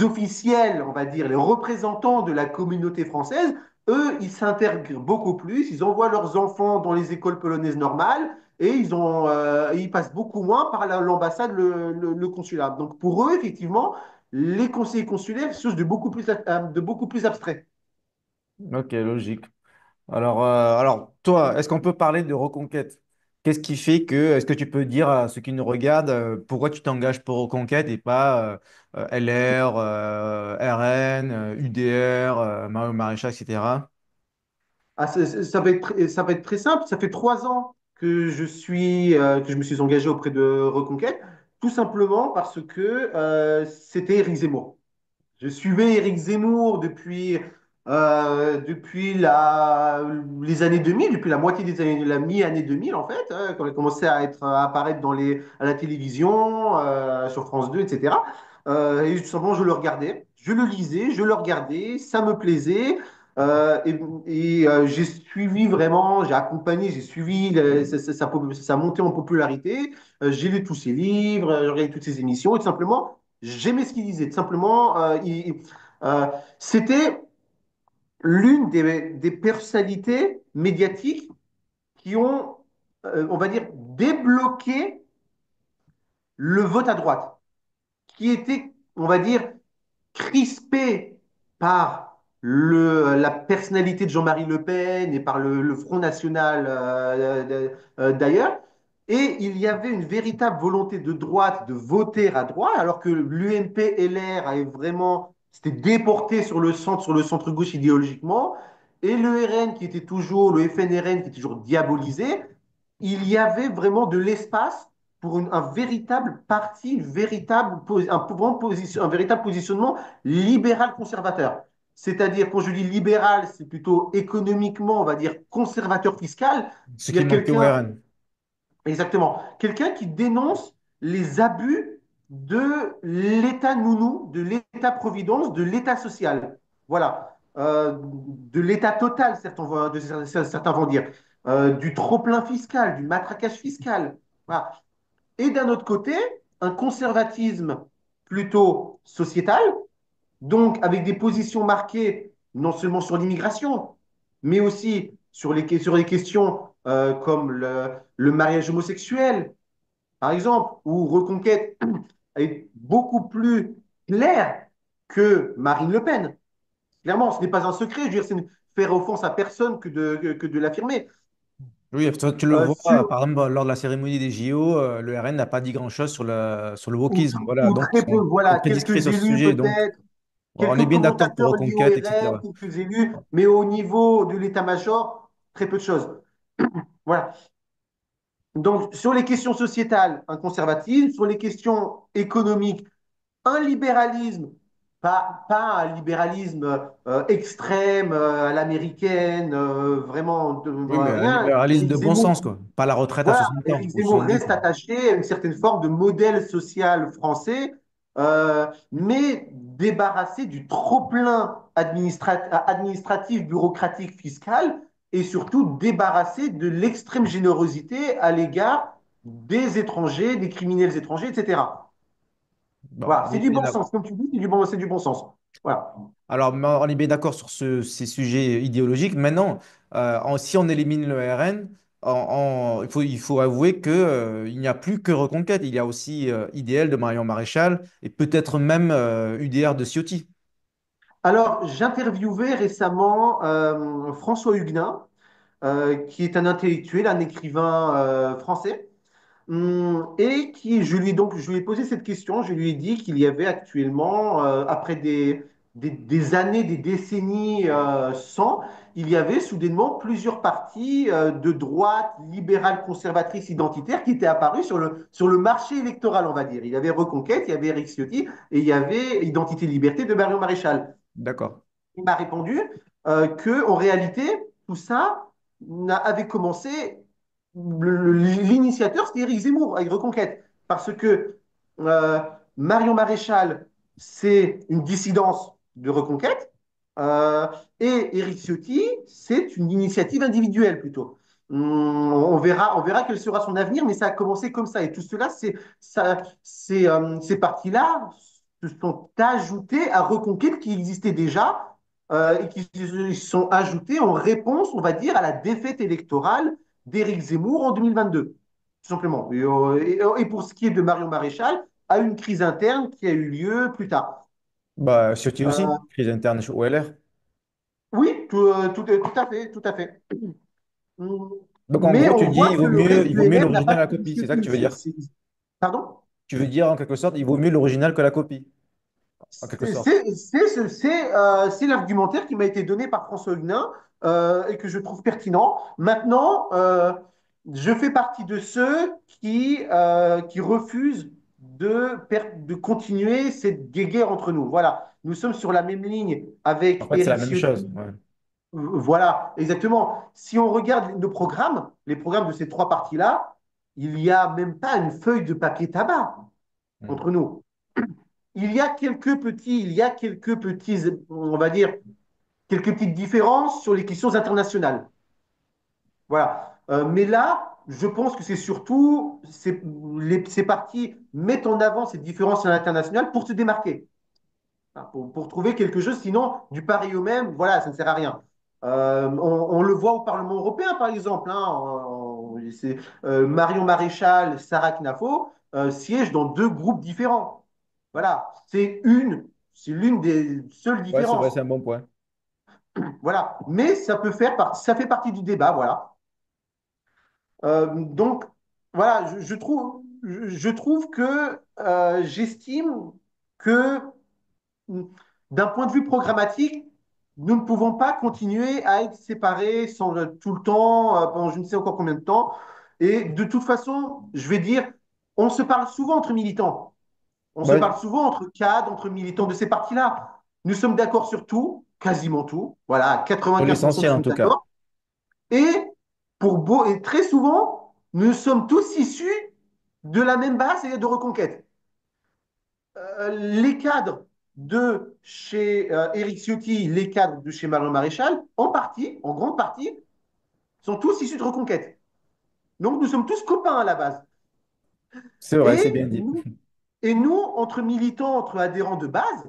officiels, on va dire, les représentants de la communauté française. Eux, ils s'intègrent beaucoup plus, ils envoient leurs enfants dans les écoles polonaises normales et ils passent beaucoup moins par l'ambassade, le consulat. Donc pour eux, effectivement, les conseillers consulaires, c'est chose de beaucoup plus abstrait. Ok, logique. Alors toi, est-ce qu'on peut parler de reconquête? Qu'est-ce qui fait que, est-ce que tu peux dire à ceux qui nous regardent, pourquoi tu t'engages pour Reconquête et pas LR, RN, UDR, Mario Maréchal, etc. Ah, ça va être très simple. Ça fait 3 ans que je me suis engagé auprès de Reconquête, tout simplement parce que c'était Éric Zemmour. Je suivais Éric Zemmour depuis les années 2000, depuis la moitié des années, la mi-année 2000 en fait, quand il a commencé à apparaître à la télévision, sur France 2, etc. Et tout simplement, je le regardais, je le lisais, je le regardais, ça me plaisait. J'ai suivi vraiment, j'ai accompagné, j'ai suivi sa montée en popularité. J'ai lu tous ses livres, j'ai regardé toutes ses émissions, et tout simplement, j'aimais ce qu'il disait. Tout simplement, euh, c'était l'une des personnalités médiatiques qui ont, on va dire, débloqué le vote à droite, qui était, on va dire, crispé par la personnalité de Jean-Marie Le Pen et par le Front National d'ailleurs. Et il y avait une véritable volonté de droite de voter à droite, alors que l'UMP LR avait vraiment, c'était déporté sur le centre-gauche idéologiquement, et le RN qui était toujours, le FNRN qui était toujours diabolisé, il y avait vraiment de l'espace pour un véritable parti, un véritable positionnement libéral-conservateur. C'est-à-dire, quand je dis libéral, c'est plutôt économiquement, on va dire, conservateur fiscal. Ce qui C'est-à-dire manquait au quelqu'un, RN. exactement, quelqu'un qui dénonce les abus de l'État nounou, de l'État-providence, de l'État social. Voilà. De l'État total, certains vont dire. Du trop-plein fiscal, du matraquage fiscal. Voilà. Et d'un autre côté, un conservatisme plutôt sociétal, donc avec des positions marquées non seulement sur l'immigration, mais aussi sur les questions comme le mariage homosexuel, par exemple, où Reconquête est beaucoup plus claire que Marine Le Pen. Clairement, ce n'est pas un secret, je veux dire, c'est faire offense à personne que de l'affirmer. Oui, tu le vois, Sur, par exemple, lors de la cérémonie des JO, le RN n'a pas dit grand-chose sur le wokisme. Voilà, ou donc ils très peu, sont voilà, très discrets quelques sur ce élus sujet. Donc, peut-être, on est quelques bien d'accord pour commentateurs liés au Reconquête, RN, etc. quelques élus, mais au niveau de l'état-major, très peu de choses. Voilà. Donc, sur les questions sociétales, un conservatisme, sur les questions économiques, un libéralisme, pas un libéralisme extrême à l'américaine, vraiment Oui, mais un rien. libéralisme de Éric bon sens, Zemmour, quoi. Pas la retraite à voilà, 60 ans Éric ou Zemmour 70, reste quoi. attaché à une certaine forme de modèle social français, mais débarrassé du trop-plein administratif, bureaucratique, fiscal, et surtout débarrassé de l'extrême générosité à l'égard des étrangers, des criminels étrangers, etc. Bon, Voilà, on c'est est du bien bon d'accord. sens. Comme tu dis, c'est du bon sens. Voilà. Alors, mais on est bien d'accord sur ces sujets idéologiques. Maintenant, si on élimine le RN, il faut avouer que, il n'y a plus que Reconquête. Il y a aussi IDL de Marion Maréchal et peut-être même UDR de Ciotti. Alors, j'interviewais récemment François Huguenin, qui est un intellectuel, un écrivain français, et je lui ai posé cette question. Je lui ai dit qu'il y avait actuellement, des années, des décennies sans, il y avait soudainement plusieurs partis de droite, libérale, conservatrice, identitaire qui étaient apparus sur le marché électoral, on va dire. Il y avait Reconquête, il y avait Eric Ciotti et il y avait Identité et Liberté de Marion Maréchal. D'accord. Il m'a répondu que en réalité, tout ça avait commencé, l'initiateur, c'était Éric Zemmour avec Reconquête. Parce que euh, Marion Maréchal, c'est une dissidence de Reconquête, euh, et Éric Ciotti, c'est une initiative individuelle plutôt. On verra quel sera son avenir, mais ça a commencé comme ça. Et tout cela, ces partis-là se sont ajoutés à Reconquête qui existait déjà et qui se sont ajoutés en réponse, on va dire, à la défaite électorale d'Éric Zemmour en 2022, tout simplement. Et pour ce qui est de Marion Maréchal, à une crise interne qui a eu lieu plus tard. Bah, Ciotti aussi, Euh, crise interne chez OLR. oui, tout à fait, tout à fait. Donc en Mais gros, on tu dis voit que le reste il du vaut mieux LR n'a l'original pas à la suivi copie, c'est ça que Ciotti. tu veux dire? Pardon? Tu veux dire en quelque sorte, il vaut mieux l'original que la copie, en quelque sorte. C'est l'argumentaire qui m'a été donné par François Huguenin et que je trouve pertinent. Maintenant, je fais partie de ceux qui refusent de continuer cette guéguerre entre nous. Voilà, nous sommes sur la même ligne En avec fait, c'est la Éric même Ciotti. chose. Ouais. Voilà, exactement. Si on regarde nos programmes, les programmes de ces trois partis-là, il n'y a même pas une feuille de papier tabac Hmm. entre nous. Il y a quelques petits, on va dire, quelques petites différences sur les questions internationales. Voilà. Mais là, je pense que c'est surtout, ces partis mettent en avant ces différences internationales pour se démarquer, hein, pour trouver quelque chose. Sinon, du pareil au même, voilà, ça ne sert à rien. On le voit au Parlement européen, par exemple. Hein, Marion Maréchal, Sarah Knafo siègent dans deux groupes différents. Voilà, c'est l'une des seules Ouais, c'est vrai, différences. c'est un bon point. Voilà, mais ça fait partie du débat. Voilà. Donc, voilà, je trouve que j'estime que d'un point de vue programmatique, nous ne pouvons pas continuer à être séparés sans, tout le temps, pendant je ne sais encore combien de temps. Et de toute façon, je vais dire, on se parle souvent entre militants. On se Ouais, parle souvent entre cadres, entre militants de ces partis-là. Nous sommes d'accord sur tout, quasiment tout. Voilà, à sur 95%, nous l'essentiel en sommes tout cas. d'accord. Et, et très souvent, nous sommes tous issus de la même base, c'est de Reconquête. Les cadres de chez Éric Ciotti, les cadres de chez Marion Maréchal, en partie, en grande partie, sont tous issus de Reconquête. Donc nous sommes tous copains à la base. C'est vrai, c'est Et bien dit. nous, et nous entre militants, entre adhérents de base,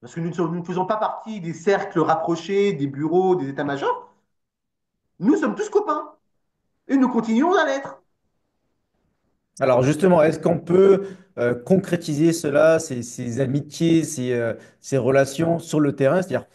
parce que nous ne faisons pas partie des cercles rapprochés, des bureaux, des états-majors, nous sommes tous copains. Et nous continuons à l'être. Alors justement, est-ce qu'on peut concrétiser cela, ces amitiés, ces relations sur le terrain, c'est-à-dire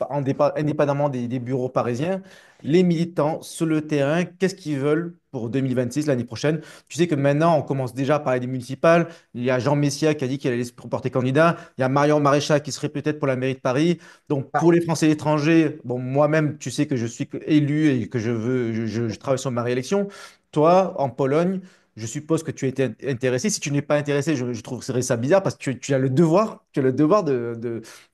indépendamment des bureaux parisiens, les militants sur le terrain, qu'est-ce qu'ils veulent pour 2026, l'année prochaine? Tu sais que maintenant, on commence déjà à parler des municipales. Il y a Jean Messia qui a dit qu'il allait se porter candidat. Il y a Marion Maréchal qui serait peut-être pour la mairie de Paris. Donc pour les Français et étrangers, bon, moi-même, tu sais que je suis élu et que je travaille sur ma réélection. Toi, en Pologne, je suppose que tu as été intéressé. Si tu n'es pas intéressé, je trouverais ça bizarre parce que tu as le devoir, tu as le devoir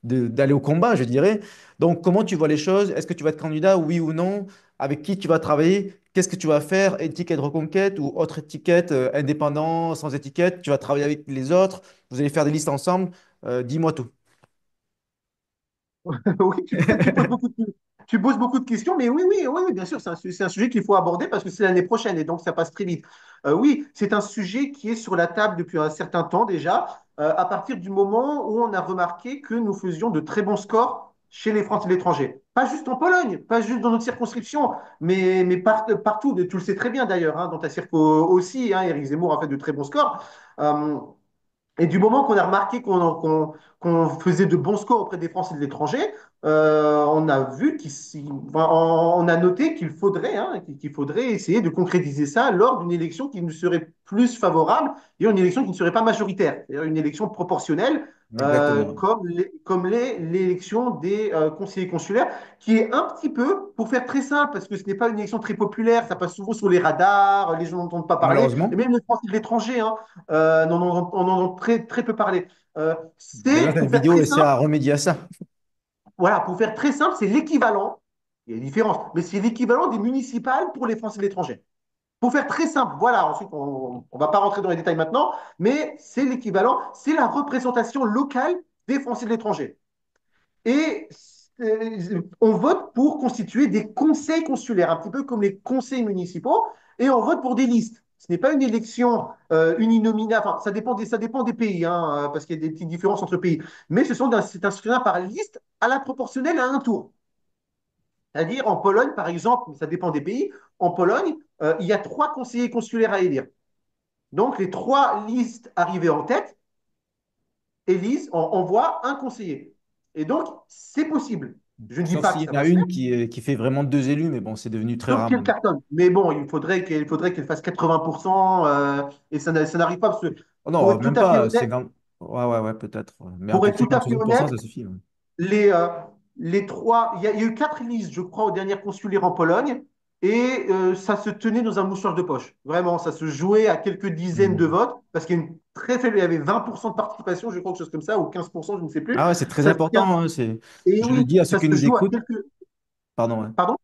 d'aller au combat, je dirais. Donc, comment tu vois les choses? Est-ce que tu vas être candidat, oui ou non? Avec qui tu vas travailler? Qu'est-ce que tu vas faire? Étiquette Reconquête ou autre étiquette, indépendant, sans étiquette? Tu vas travailler avec les autres? Vous allez faire des listes ensemble? Dis-moi tout. Oui, tu poses beaucoup de questions, mais oui, oui, oui, oui, bien sûr, c'est un sujet qu'il faut aborder parce que c'est l'année prochaine et donc ça passe très vite. Oui, c'est un sujet qui est sur la table depuis un certain temps déjà, à partir du moment où on a remarqué que nous faisions de très bons scores chez les Français de l'étranger. Pas juste en Pologne, pas juste dans notre circonscription, mais partout. Tu le sais très bien d'ailleurs, hein, dans ta circo aussi, hein, Éric Zemmour a fait de très bons scores. Et du moment qu'on a remarqué qu'on faisait de bons scores auprès des Français de l'étranger, on a vu enfin, on a noté qu'il faudrait, hein, qu'il faudrait essayer de concrétiser ça lors d'une élection qui nous serait plus favorable et une élection qui ne serait pas majoritaire, c'est-à-dire une élection proportionnelle. Exactement. l'élection des conseillers consulaires, qui est un petit peu, pour faire très simple, parce que ce n'est pas une élection très populaire, ça passe souvent sur les radars, les gens n'entendent pas parler, et Malheureusement. même les Français de l'étranger hein, on en entend très, très peu parler. Mais là, C'est, ta pour faire vidéo très essaie simple, à remédier à ça. voilà, pour faire très simple, c'est l'équivalent, il y a une différence, mais c'est l'équivalent des municipales pour les Français de l'étranger. Pour faire très simple, voilà, ensuite on ne va pas rentrer dans les détails maintenant, mais c'est l'équivalent, c'est la représentation locale des Français de l'étranger. Et on vote pour constituer des conseils consulaires, un petit peu comme les conseils municipaux, et on vote pour des listes. Ce n'est pas une élection uninominale, enfin, ça dépend des pays, hein, parce qu'il y a des petites différences entre pays, mais c'est un scrutin par liste à la proportionnelle à un tour. C'est-à-dire en Pologne, par exemple, ça dépend des pays, en Pologne, il y a 3 conseillers consulaires à élire. Donc les 3 listes arrivées en tête élisent, envoient un conseiller. Et donc, c'est possible. Je ne dis Sauf pas que s'il y ça en a va se faire, une qui fait vraiment 2 élus, mais bon, c'est devenu très sauf rare qu'elle maintenant. cartonne. Mais bon, il faudrait qu'elle fasse 80%, et ça n'arrive pas. Parce que, Oh pour non, être tout même à fait pas honnête, 50. Ouais, ouais, ouais, peut-être. Ouais. Mais pour entre être tout à 50 et fait 60%, honnête, ça suffit. Ouais. les, euh, les trois, il y a eu 4 listes, je crois, aux dernières consulaires en Pologne, et ça se tenait dans un mouchoir de poche. Vraiment, ça se jouait à quelques dizaines de Hmm. votes, parce qu'il y a une très faible, il y avait 20% de participation, je crois, quelque chose comme ça, ou 15%, je ne sais plus. Ah ouais, c'est très Ça se tient, important. Hein, et je le oui, dis à ceux ça qui se nous joue à écoutent. quelques. Pardon. Ouais. Pardon?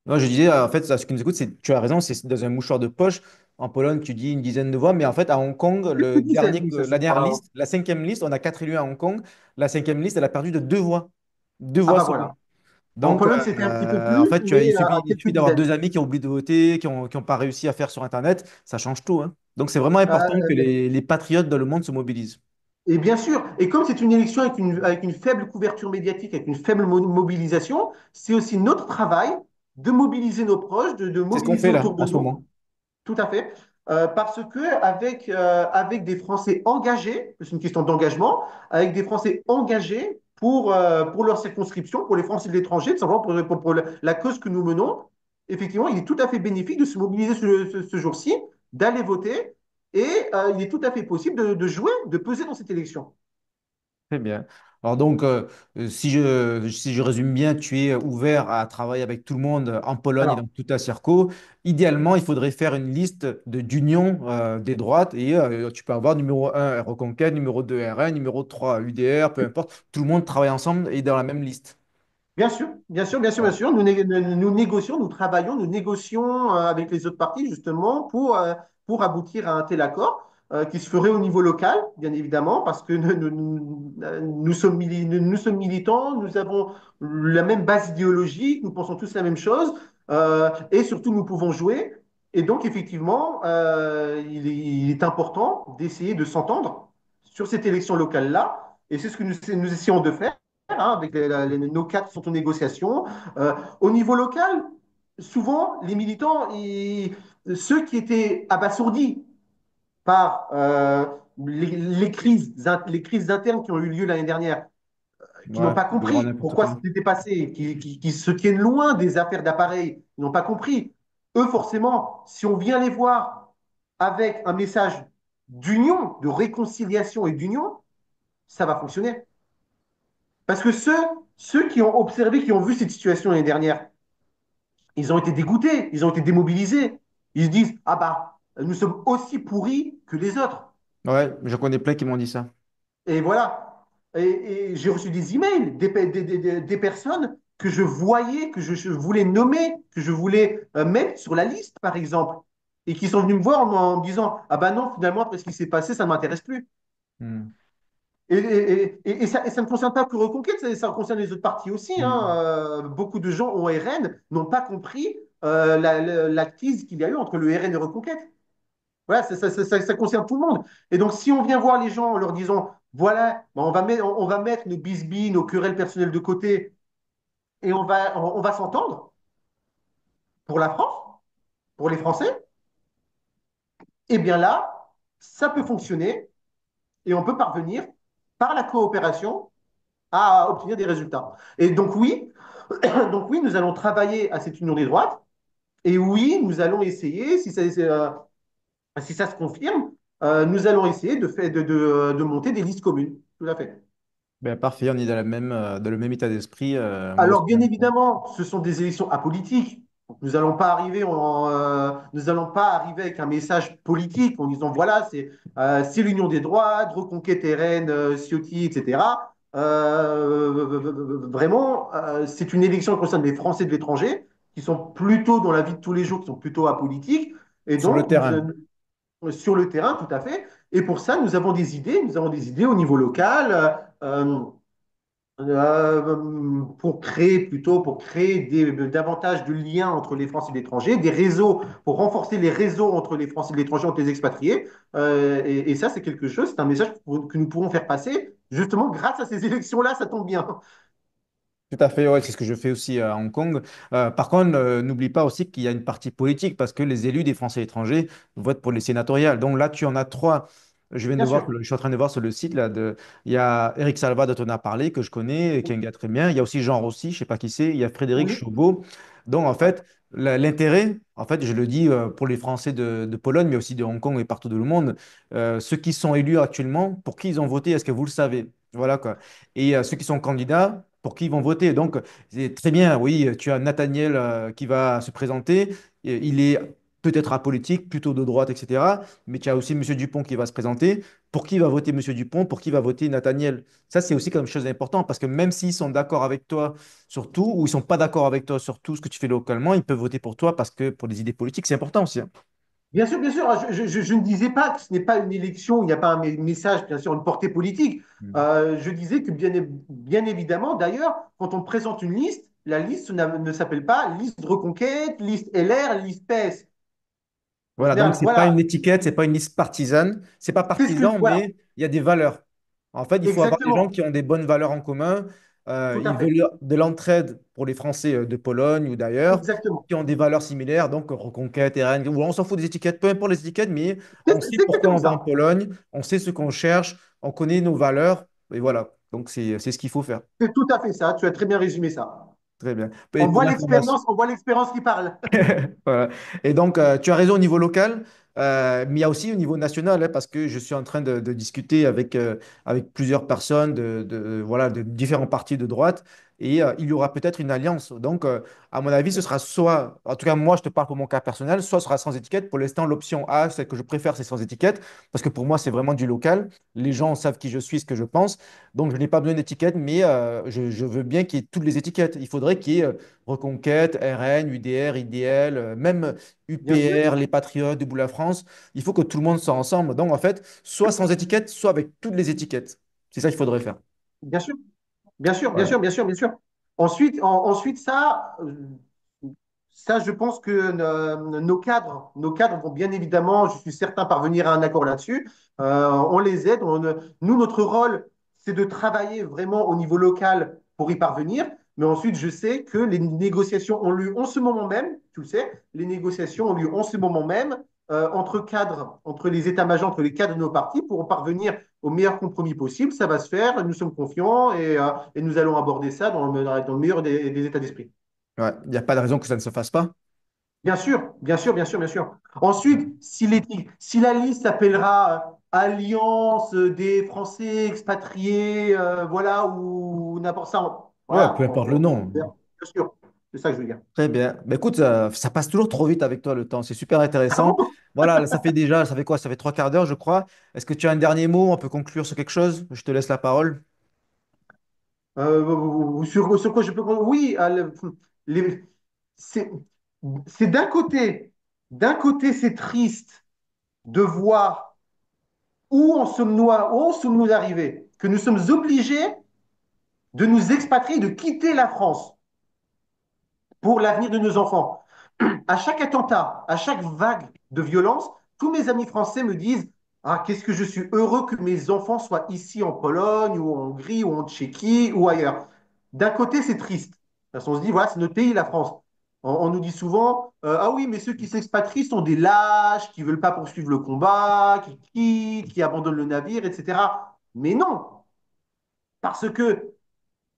Non, je disais, en fait, à ceux qui nous écoutent, tu as raison, c'est dans un mouchoir de poche. En Pologne, tu dis une dizaine de voix, mais en fait, à Hong Kong, Quelques dizaines, oui, ça se la dernière croit. liste, la cinquième liste, on a 4 élus à Hong Kong. La cinquième liste, elle a perdu de 2 voix. Deux Ah voix bah seulement. voilà. En Donc, Pologne, c'était un petit peu en plus, fait, mais à il quelques suffit d'avoir dizaines. 2 amis qui ont oublié de voter, qui ont pas réussi à faire sur Internet, ça change tout. Hein. Donc, c'est vraiment important que Euh, les patriotes dans le monde se mobilisent. et bien sûr, et comme c'est une élection avec une faible couverture médiatique, avec une faible mobilisation, c'est aussi notre travail de mobiliser nos proches, de C'est ce qu'on mobiliser fait là, autour de en ce nous. moment. Tout à fait. Parce que avec des Français engagés, c'est une question d'engagement, avec des Français engagés pour leur circonscription, pour les Français de l'étranger, tout simplement pour la cause que nous menons, effectivement, il est tout à fait bénéfique de se mobiliser ce jour-ci, d'aller voter, et il est tout à fait possible de jouer, de peser dans cette élection. Très bien. Alors donc, si je résume bien, tu es ouvert à travailler avec tout le monde en Pologne et dans Alors, tout à Circo. Idéalement, il faudrait faire une liste d'union des droites et tu peux avoir numéro 1 Reconquête, numéro 2 RN, numéro 3 UDR, peu importe. Tout le monde travaille ensemble et dans la même liste. bien sûr, bien sûr, bien sûr, bien Voilà. sûr. Nous négocions, nous travaillons, nous négocions avec les autres partis justement pour aboutir à un tel accord qui se ferait au niveau local, bien évidemment, parce que nous sommes militants, nous avons la même base idéologique, nous pensons tous la même chose, et surtout nous pouvons jouer. Et donc, effectivement, il est important d'essayer de s'entendre sur cette élection locale-là, et c'est ce que nous essayons de faire hein, avec nos cadres qui sont en négociation. Au niveau local, souvent, les militants, ceux qui étaient abasourdis par les crises internes qui ont eu lieu l'année dernière, qui n'ont Ouais, pas le grand compris n'importe pourquoi quoi. c'était passé, qui se tiennent loin des affaires d'appareil, ils n'ont pas compris. Eux, forcément, si on vient les voir avec un message d'union, de réconciliation et d'union, ça va fonctionner. Parce que ceux qui ont observé, qui ont vu cette situation l'année dernière, ils ont été dégoûtés, ils ont été démobilisés. Ils se disent, ah bah, nous sommes aussi pourris que les autres. Ouais, je connais plein qui m'ont dit ça. Et voilà. Et j'ai reçu des emails des personnes que je voyais, que je voulais nommer, que je voulais mettre sur la liste, par exemple, et qui sont venus me voir en me disant, ah bah non, finalement, après ce qui s'est passé, ça ne m'intéresse plus. Hmm. Et ça ne concerne pas que Reconquête, ça concerne les autres partis aussi. Hein. Hmm. Beaucoup de gens au RN n'ont pas compris la crise qu'il y a eu entre le RN et Reconquête. Voilà, ça concerne tout le monde. Et donc, si on vient voir les gens en leur disant, voilà, ben, on va mettre nos bisbilles, nos querelles personnelles de côté et on va s'entendre pour la France, pour les Français, eh bien là, ça peut fonctionner et on peut parvenir par la coopération à obtenir des résultats. Et donc oui, donc oui, nous allons travailler à cette union des droites. Et oui, nous allons essayer, si ça se confirme, nous allons essayer de monter des listes communes. tout à fait. Ben, parfait, on est dans le même état d'esprit. Moi aussi. Alors, bien évidemment, ce sont des élections apolitiques. Donc, nous n'allons pas arriver avec un message politique en disant voilà, c'est l'union des droites, reconquête RN, Ciotti, etc. Vraiment, c'est une élection qui concerne les Français de l'étranger, qui sont plutôt dans la vie de tous les jours, qui sont plutôt apolitiques. Et Sur le donc, terrain. sur le terrain, tout à fait. Et pour ça, nous avons des idées. Nous avons des idées au niveau local. Pour créer davantage de liens entre les Français et l'étranger, des réseaux, pour renforcer les réseaux entre les Français et l'étranger, entre les expatriés. Et ça, c'est quelque chose, c'est un message que nous pourrons faire passer, justement, grâce à ces élections-là, ça tombe bien. Tout à fait, ouais, c'est ce que je fais aussi à Hong Kong. Par contre, n'oublie pas aussi qu'il y a une partie politique parce que les élus des Français étrangers votent pour les sénatoriales. Donc là, tu en as trois. Je viens de Bien voir, sûr. je suis en train de voir sur le site là. Il y a Eric Salva dont on a parlé, que je connais, qui est un gars très bien. Il y a aussi Jean Rossi, je sais pas qui c'est. Il y a Frédéric Oui. Chauveau. Donc en Ouais. fait, l'intérêt, en fait, je le dis pour les Français de Pologne, mais aussi de Hong Kong et partout dans le monde, ceux qui sont élus actuellement, pour qui ils ont voté, est-ce que vous le savez? Voilà quoi. Et ceux qui sont candidats, pour qui ils vont voter. Donc, c'est très bien, oui, tu as Nathaniel qui va se présenter. Et il est peut-être apolitique, plutôt de droite, etc. Mais tu as aussi Monsieur Dupont qui va se présenter. Pour qui va voter Monsieur Dupont? Pour qui va voter Nathaniel? Ça, c'est aussi quelque chose d'important parce que même s'ils sont d'accord avec toi sur tout ou ils sont pas d'accord avec toi sur tout ce que tu fais localement, ils peuvent voter pour toi parce que pour des idées politiques, c'est important aussi, hein. Bien sûr, je ne disais pas que ce n'est pas une élection, il n'y a pas un message, bien sûr, une portée politique. Mm. Je disais que bien évidemment, d'ailleurs, quand on présente une liste, la liste ne s'appelle pas liste de reconquête, liste LR, liste PS. Voilà, donc c'est pas Voilà, une étiquette, c'est pas une liste partisane, c'est pas c'est ce que, partisan, voilà, mais il y a des valeurs. En fait, il faut avoir des gens exactement, qui ont des bonnes valeurs en commun. tout à Ils fait, veulent de l'entraide pour les Français de Pologne ou d'ailleurs, exactement. qui ont des valeurs similaires, donc Reconquête, RN, ou on s'en fout des étiquettes, peu importe les étiquettes, mais on sait C'est pourquoi exactement on va en ça. Pologne, on sait ce qu'on cherche, on connaît nos valeurs, et voilà. Donc c'est ce qu'il faut faire. C'est tout à fait ça. Tu as très bien résumé ça. Très bien. Et pour information. On voit l'expérience qui parle. Voilà. Et donc, tu as raison au niveau local, mais il y a aussi au niveau national, hein, parce que je suis en train de discuter avec plusieurs personnes voilà, de différents partis de droite, et il y aura peut-être une alliance. Donc, à mon avis, ce sera soit, en tout cas, moi, je te parle pour mon cas personnel, soit ce sera sans étiquette. Pour l'instant, l'option A, celle que je préfère, c'est sans étiquette, parce que pour moi, c'est vraiment du local. Les gens savent qui je suis, ce que je pense. Donc, je n'ai pas besoin d'étiquette, mais je veux bien qu'il y ait toutes les étiquettes. Il faudrait qu'il y ait Reconquête, RN, UDR, IDL, même Bien sûr, UPR, les Patriotes, Debout la France. Il faut que tout le monde soit ensemble. Donc, en fait, soit sans étiquette, soit avec toutes les étiquettes. C'est ça qu'il faudrait faire. bien sûr. Bien sûr, bien Voilà. sûr, bien sûr, bien sûr. Ensuite ça, je pense que nos cadres vont bien évidemment, je suis certain, parvenir à un accord là-dessus. On les aide. Nous, notre rôle, c'est de travailler vraiment au niveau local pour y parvenir. Mais ensuite, je sais que les négociations ont lieu en ce moment même, tu le sais, les négociations ont lieu en ce moment même entre cadres, entre les états-majors, entre les cadres de nos partis pour parvenir au meilleur compromis possible. Ça va se faire, nous sommes confiants et nous allons aborder ça dans le meilleur des états d'esprit. Ouais. Il n'y a pas de raison que ça ne se fasse pas. Bien sûr, bien sûr, bien sûr, bien sûr. Ensuite, si la liste s'appellera Alliance des Français expatriés, voilà, ou n'importe ça, Ouais, peu voilà, importe le nom. bien sûr, c'est ça que je veux dire. Très bien. Ben, écoute, ça passe toujours trop vite avec toi le temps. C'est super Ah intéressant. bon. Voilà, là, ça fait quoi? Ça fait trois quarts d'heure, je crois. Est-ce que tu as un dernier mot? On peut conclure sur quelque chose? Je te laisse la parole. Sur quoi je peux. Oui, les- c'est c'est d'un côté, c'est triste de voir où en sommes-nous arrivés, que nous sommes obligés de nous expatrier, de quitter la France pour l'avenir de nos enfants. À chaque attentat, à chaque vague de violence, tous mes amis français me disent ah, qu'est-ce que je suis heureux que mes enfants soient ici en Pologne ou en Hongrie ou en Tchéquie ou ailleurs. D'un côté, c'est triste. Parce qu'on se dit, voilà, c'est notre pays, la France. On nous dit souvent ah oui, mais ceux qui s'expatrient sont des lâches, qui ne veulent pas poursuivre le combat, qui quittent, qui abandonnent le navire, etc. Mais non, parce que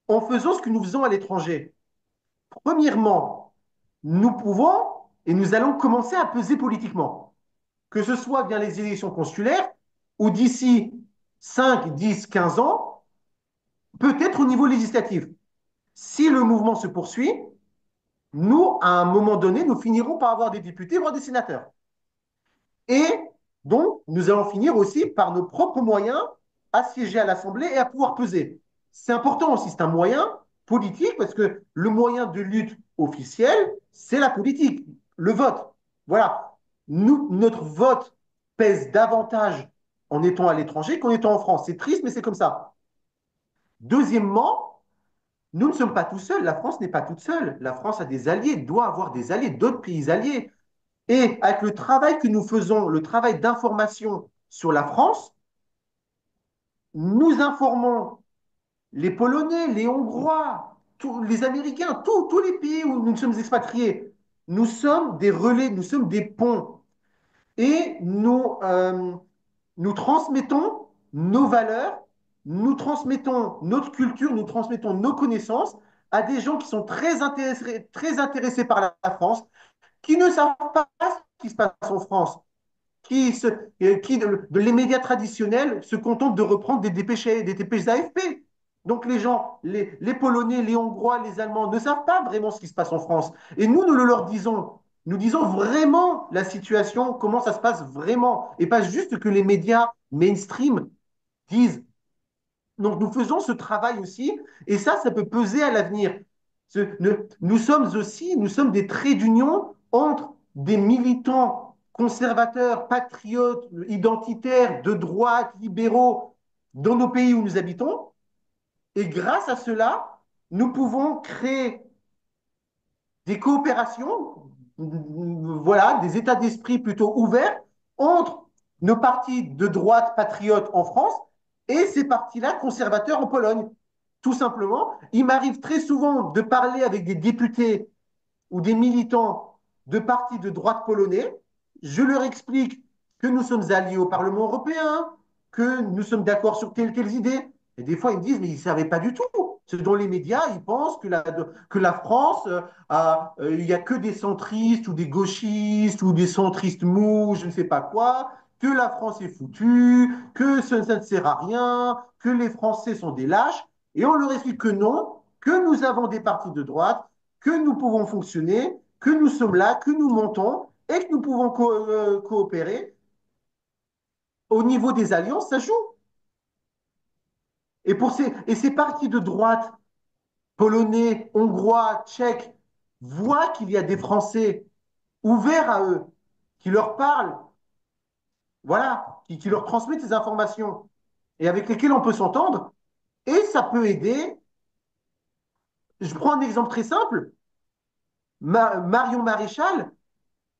en faisant ce que nous faisons à l'étranger, premièrement, nous pouvons et nous allons commencer à peser politiquement, que ce soit via les élections consulaires ou d'ici 5, 10, 15 ans, peut-être au niveau législatif. Si le mouvement se poursuit, nous, à un moment donné, nous finirons par avoir des députés, voire des sénateurs. Et donc, nous allons finir aussi par nos propres moyens à siéger à l'Assemblée et à pouvoir peser. C'est important aussi, c'est un moyen politique parce que le moyen de lutte officiel, c'est la politique, le vote. Voilà. Nous, notre vote pèse davantage en étant à l'étranger qu'en étant en France. C'est triste, mais c'est comme ça. Deuxièmement, nous ne sommes pas tout seuls. La France n'est pas toute seule. La France a des alliés, doit avoir des alliés, d'autres pays alliés. Et avec le travail que nous faisons, le travail d'information sur la France, nous informons les Polonais, les Hongrois, tous les Américains, tous les pays où nous sommes expatriés. Nous sommes des relais, nous sommes des ponts. Et nous transmettons nos valeurs, nous transmettons notre culture, nous transmettons nos connaissances à des gens qui sont très intéressés par la France, qui ne savent pas ce qui se passe en France, les médias traditionnels se contentent de reprendre des dépêches AFP. Donc les gens, les Polonais, les Hongrois, les Allemands ne savent pas vraiment ce qui se passe en France. Et nous le leur disons. Nous disons vraiment la situation, comment ça se passe vraiment, et pas juste que les médias mainstream disent. Donc nous faisons ce travail aussi, et ça peut peser à l'avenir. Nous sommes aussi, nous sommes des traits d'union entre des militants conservateurs, patriotes, identitaires, de droite, libéraux, dans nos pays où nous habitons, et grâce à cela, nous pouvons créer des coopérations, voilà, des états d'esprit plutôt ouverts entre nos partis de droite patriotes en France et ces partis-là conservateurs en Pologne. Tout simplement, il m'arrive très souvent de parler avec des députés ou des militants de partis de droite polonais. Je leur explique que nous sommes alliés au Parlement européen, que nous sommes d'accord sur telles idées. Et des fois, ils me disent, mais ils ne savaient pas du tout. C'est dans les médias, ils pensent que la France, il n'y a que des centristes ou des gauchistes ou des centristes mous, je ne sais pas quoi, que la France est foutue, que ça ne sert à rien, que les Français sont des lâches. Et on leur explique que non, que nous avons des partis de droite, que nous pouvons fonctionner, que nous sommes là, que nous montons et que nous pouvons coopérer. Au niveau des alliances, ça joue. Et ces partis de droite, polonais, hongrois, tchèques, voient qu'il y a des Français ouverts à eux, qui leur parlent, voilà, qui leur transmettent ces informations et avec lesquels on peut s'entendre. Et ça peut aider. Je prends un exemple très simple. Marion Maréchal,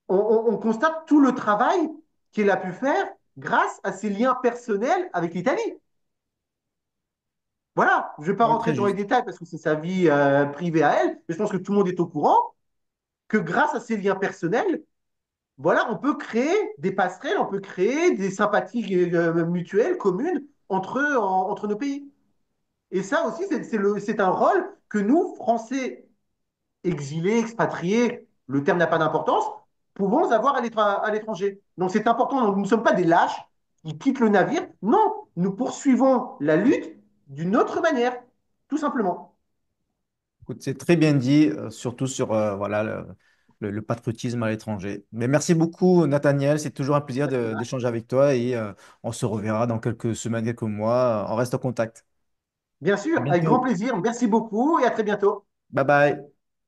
on constate tout le travail qu'elle a pu faire grâce à ses liens personnels avec l'Italie. Voilà, je ne vais pas Ouais, rentrer très dans les juste. détails parce que c'est sa vie privée à elle, mais je pense que tout le monde est au courant que grâce à ces liens personnels, voilà, on peut créer des passerelles, on peut créer des sympathies mutuelles, communes entre nos pays. Et ça aussi, c'est un rôle que nous, Français exilés, expatriés, le terme n'a pas d'importance, pouvons avoir à l'étranger. Donc c'est important, donc, nous ne sommes pas des lâches qui quittent le navire, non, nous poursuivons la lutte d'une autre manière, tout simplement. Écoute, c'est très bien dit, surtout sur voilà, le patriotisme à l'étranger. Mais merci beaucoup, Nathaniel. C'est toujours un plaisir d'échanger avec toi et on se reverra dans quelques semaines, quelques mois. On reste en contact. Bien À sûr, avec grand bientôt. plaisir, merci beaucoup et à très bientôt. Bye bye.